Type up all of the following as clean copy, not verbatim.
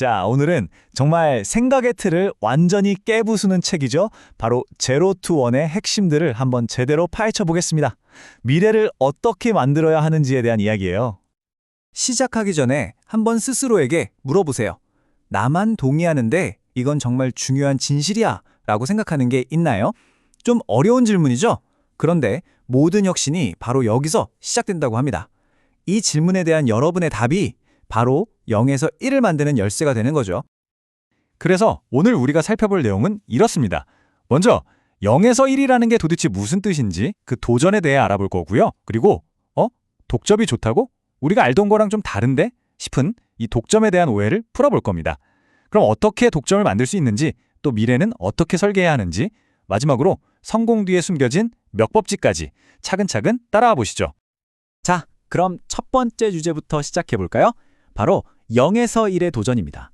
자, 오늘은 정말 생각의 틀을 완전히 깨부수는 책이죠. 바로 제로 투 원의 핵심들을 한번 제대로 파헤쳐 보겠습니다. 미래를 어떻게 만들어야 하는지에 대한 이야기예요. 시작하기 전에 한번 스스로에게 물어보세요. 나만 동의하는데 이건 정말 중요한 진실이야 라고 생각하는 게 있나요? 좀 어려운 질문이죠? 그런데 모든 혁신이 바로 여기서 시작된다고 합니다. 이 질문에 대한 여러분의 답이 바로 0에서 1을 만드는 열쇠가 되는 거죠. 그래서 오늘 우리가 살펴볼 내용은 이렇습니다. 먼저 0에서 1이라는 게 도대체 무슨 뜻인지 그 도전에 대해 알아볼 거고요. 그리고 독점이 좋다고? 우리가 알던 거랑 좀 다른데? 싶은 이 독점에 대한 오해를 풀어볼 겁니다. 그럼 어떻게 독점을 만들 수 있는지, 또 미래는 어떻게 설계해야 하는지, 마지막으로 성공 뒤에 숨겨진 몇 법칙까지 차근차근 따라와 보시죠. 자, 그럼 첫 번째 주제부터 시작해 볼까요? 바로 0에서 1의 도전입니다.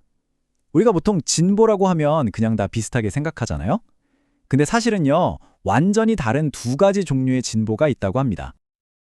우리가 보통 진보라고 하면 그냥 다 비슷하게 생각하잖아요. 근데 사실은요, 완전히 다른 두 가지 종류의 진보가 있다고 합니다.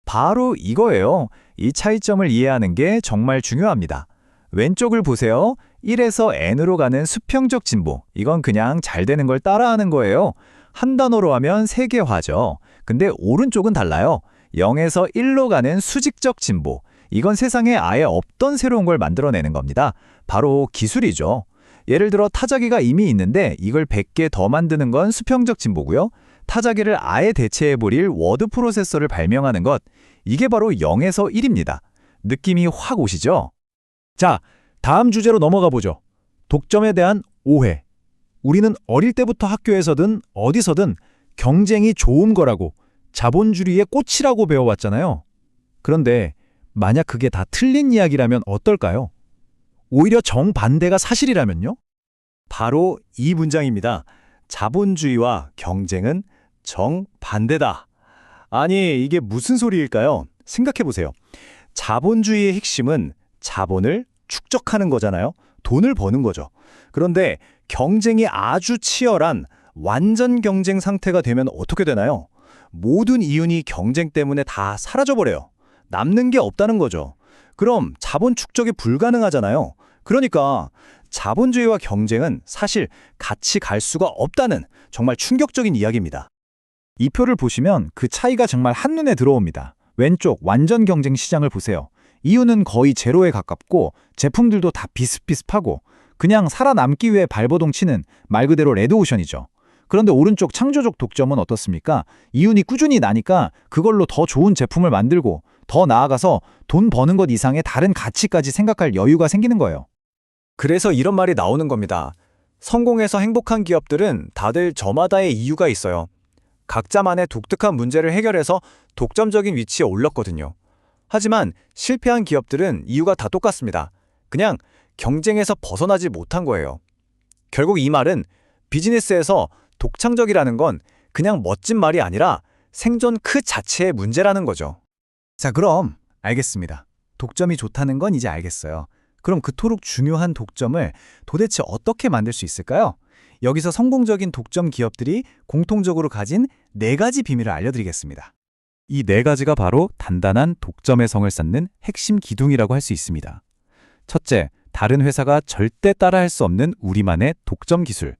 바로 이거예요. 이 차이점을 이해하는 게 정말 중요합니다. 왼쪽을 보세요. 1에서 n으로 가는 수평적 진보. 이건 그냥 잘 되는 걸 따라하는 거예요. 한 단어로 하면 세계화죠. 근데 오른쪽은 달라요. 0에서 1로 가는 수직적 진보. 이건 세상에 아예 없던 새로운 걸 만들어내는 겁니다. 바로 기술이죠. 예를 들어 타자기가 이미 있는데 이걸 100개 더 만드는 건 수평적 진보고요. 타자기를 아예 대체해버릴 워드 프로세서를 발명하는 것, 이게 바로 0에서 1입니다. 느낌이 확 오시죠? 자, 다음 주제로 넘어가 보죠. 독점에 대한 오해. 우리는 어릴 때부터 학교에서든 어디서든 경쟁이 좋은 거라고, 자본주의의 꽃이라고 배워왔잖아요. 그런데 만약 그게 다 틀린 이야기라면 어떨까요? 오히려 정반대가 사실이라면요? 바로 이 문장입니다. 자본주의와 경쟁은 정반대다. 아니, 이게 무슨 소리일까요? 생각해보세요. 자본주의의 핵심은 자본을 축적하는 거잖아요. 돈을 버는 거죠. 그런데 경쟁이 아주 치열한 완전 경쟁 상태가 되면 어떻게 되나요? 모든 이윤이 경쟁 때문에 다 사라져버려요. 남는 게 없다는 거죠. 그럼 자본 축적이 불가능하잖아요. 그러니까 자본주의와 경쟁은 사실 같이 갈 수가 없다는 정말 충격적인 이야기입니다. 이 표를 보시면 그 차이가 정말 한눈에 들어옵니다. 왼쪽 완전 경쟁 시장을 보세요. 이윤은 거의 제로에 가깝고 제품들도 다 비슷비슷하고 그냥 살아남기 위해 발버둥 치는 말 그대로 레드오션이죠. 그런데 오른쪽 창조적 독점은 어떻습니까? 이윤이 꾸준히 나니까 그걸로 더 좋은 제품을 만들고 더 나아가서 돈 버는 것 이상의 다른 가치까지 생각할 여유가 생기는 거예요. 그래서 이런 말이 나오는 겁니다. 성공해서 행복한 기업들은 다들 저마다의 이유가 있어요. 각자만의 독특한 문제를 해결해서 독점적인 위치에 올랐거든요. 하지만 실패한 기업들은 이유가 다 똑같습니다. 그냥 경쟁에서 벗어나지 못한 거예요. 결국 이 말은 비즈니스에서 독창적이라는 건 그냥 멋진 말이 아니라 생존 그 자체의 문제라는 거죠. 자, 그럼 알겠습니다. 독점이 좋다는 건 이제 알겠어요. 그럼 그토록 중요한 독점을 도대체 어떻게 만들 수 있을까요? 여기서 성공적인 독점 기업들이 공통적으로 가진 4가지 비밀을 알려드리겠습니다. 이 4가지가 바로 단단한 독점의 성을 쌓는 핵심 기둥이라고 할 수 있습니다. 첫째, 다른 회사가 절대 따라할 수 없는 우리만의 독점 기술.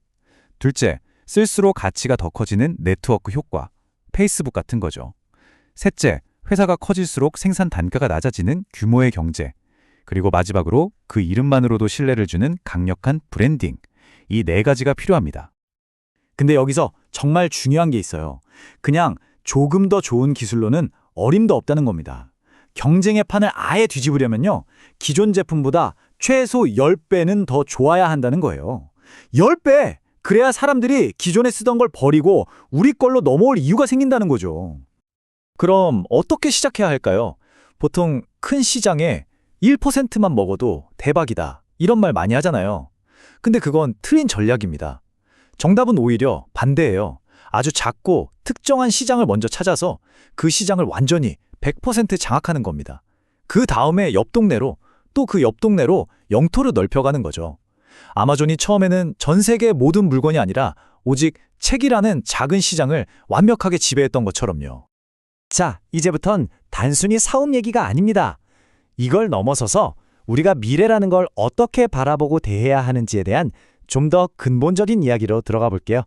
둘째, 쓸수록 가치가 더 커지는 네트워크 효과, 페이스북 같은 거죠. 셋째, 회사가 커질수록 생산 단가가 낮아지는 규모의 경제. 그리고 마지막으로 그 이름만으로도 신뢰를 주는 강력한 브랜딩. 이 4가지가 필요합니다. 근데 여기서 정말 중요한 게 있어요. 그냥 조금 더 좋은 기술로는 어림도 없다는 겁니다. 경쟁의 판을 아예 뒤집으려면요, 기존 제품보다 최소 10배는 더 좋아야 한다는 거예요. 10배! 그래야 사람들이 기존에 쓰던 걸 버리고 우리 걸로 넘어올 이유가 생긴다는 거죠. 그럼 어떻게 시작해야 할까요? 보통 큰 시장에 1%만 먹어도 대박이다, 이런 말 많이 하잖아요. 근데 그건 틀린 전략입니다. 정답은 오히려 반대예요. 아주 작고 특정한 시장을 먼저 찾아서 그 시장을 완전히 100% 장악하는 겁니다. 그 다음에 옆 동네로, 또 그 옆 동네로 영토를 넓혀가는 거죠. 아마존이 처음에는 전 세계의 모든 물건이 아니라 오직 책이라는 작은 시장을 완벽하게 지배했던 것처럼요. 자, 이제부턴 단순히 사업 얘기가 아닙니다. 이걸 넘어서서 우리가 미래라는 걸 어떻게 바라보고 대해야 하는지에 대한 좀 더 근본적인 이야기로 들어가 볼게요.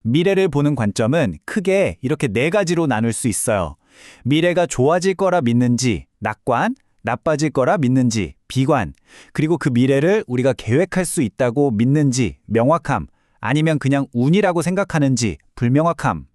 미래를 보는 관점은 크게 이렇게 네 가지로 나눌 수 있어요. 미래가 좋아질 거라 믿는지, 낙관, 나빠질 거라 믿는지, 비관, 그리고 그 미래를 우리가 계획할 수 있다고 믿는지, 명확함, 아니면 그냥 운이라고 생각하는지, 불명확함.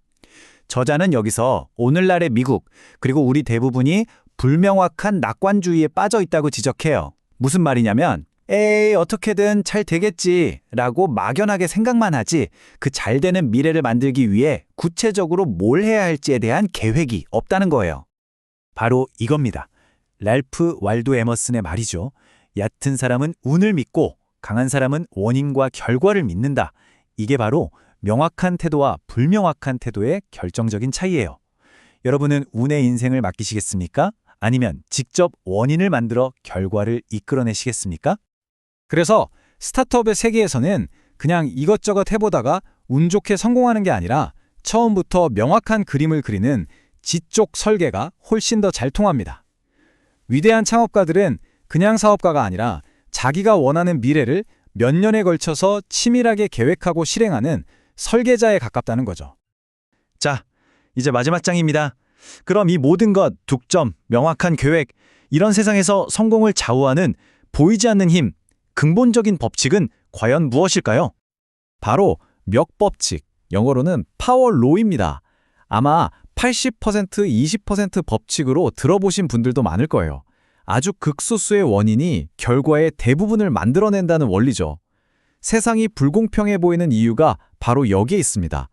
저자는 여기서 오늘날의 미국, 그리고 우리 대부분이 불명확한 낙관주의에 빠져 있다고 지적해요. 무슨 말이냐면 에이 어떻게든 잘 되겠지 라고 막연하게 생각만 하지 그 잘 되는 미래를 만들기 위해 구체적으로 뭘 해야 할지에 대한 계획이 없다는 거예요. 바로 이겁니다. 랄프 waldo 에머슨의 말이죠. 얕은 사람은 운을 믿고 강한 사람은 원인과 결과를 믿는다. 이게 바로 명확한 태도와 불명확한 태도의 결정적인 차이예요. 여러분은 운의 인생을 맡기시겠습니까? 아니면 직접 원인을 만들어 결과를 이끌어내시겠습니까? 그래서 스타트업의 세계에서는 그냥 이것저것 해보다가 운 좋게 성공하는 게 아니라 처음부터 명확한 그림을 그리는 지쪽 설계가 훨씬 더 잘 통합니다. 위대한 창업가들은 그냥 사업가가 아니라 자기가 원하는 미래를 몇 년에 걸쳐서 치밀하게 계획하고 실행하는 설계자에 가깝다는 거죠. 자, 이제 마지막 장입니다. 그럼 이 모든 것, 독점, 명확한 계획, 이런 세상에서 성공을 좌우하는 보이지 않는 힘, 근본적인 법칙은 과연 무엇일까요? 바로 멱법칙, 영어로는 파워로우입니다. 아마 80%, 20% 법칙으로 들어보신 분들도 많을 거예요. 아주 극소수의 원인이 결과의 대부분을 만들어낸다는 원리죠. 세상이 불공평해 보이는 이유가 바로 여기에 있습니다.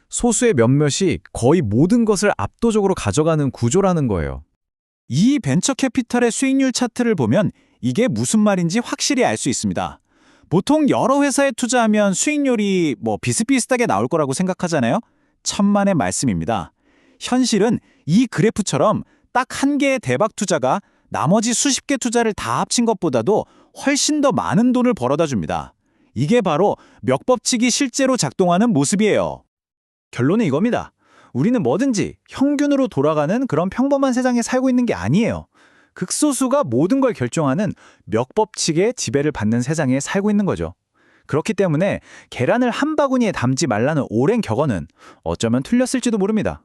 소수의 몇몇이 거의 모든 것을 압도적으로 가져가는 구조라는 거예요. 이 벤처 캐피탈의 수익률 차트를 보면 이게 무슨 말인지 확실히 알 수 있습니다. 보통 여러 회사에 투자하면 수익률이 비슷비슷하게 나올 거라고 생각하잖아요. 천만의 말씀입니다. 현실은 이 그래프처럼 딱 한 개의 대박 투자가 나머지 수십 개 투자를 다 합친 것보다도 훨씬 더 많은 돈을 벌어다 줍니다. 이게 바로 멱법칙이 실제로 작동하는 모습이에요. 결론은 이겁니다. 우리는 뭐든지 평균으로 돌아가는 그런 평범한 세상에 살고 있는 게 아니에요. 극소수가 모든 걸 결정하는 멱법칙의 지배를 받는 세상에 살고 있는 거죠. 그렇기 때문에 계란을 한 바구니에 담지 말라는 오랜 격언은 어쩌면 틀렸을지도 모릅니다.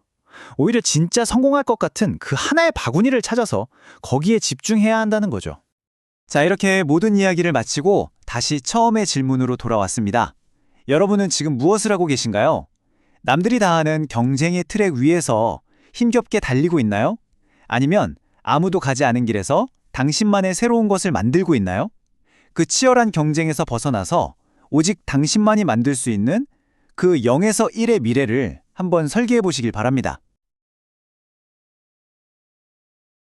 오히려 진짜 성공할 것 같은 그 하나의 바구니를 찾아서 거기에 집중해야 한다는 거죠. 자, 이렇게 모든 이야기를 마치고 다시 처음의 질문으로 돌아왔습니다. 여러분은 지금 무엇을 하고 계신가요? 남들이 다 하는 경쟁의 트랙 위에서 힘겹게 달리고 있나요? 아니면 아무도 가지 않은 길에서 당신만의 새로운 것을 만들고 있나요? 그 치열한 경쟁에서 벗어나서 오직 당신만이 만들 수 있는 그 0에서 1의 미래를 한번 설계해 보시길 바랍니다.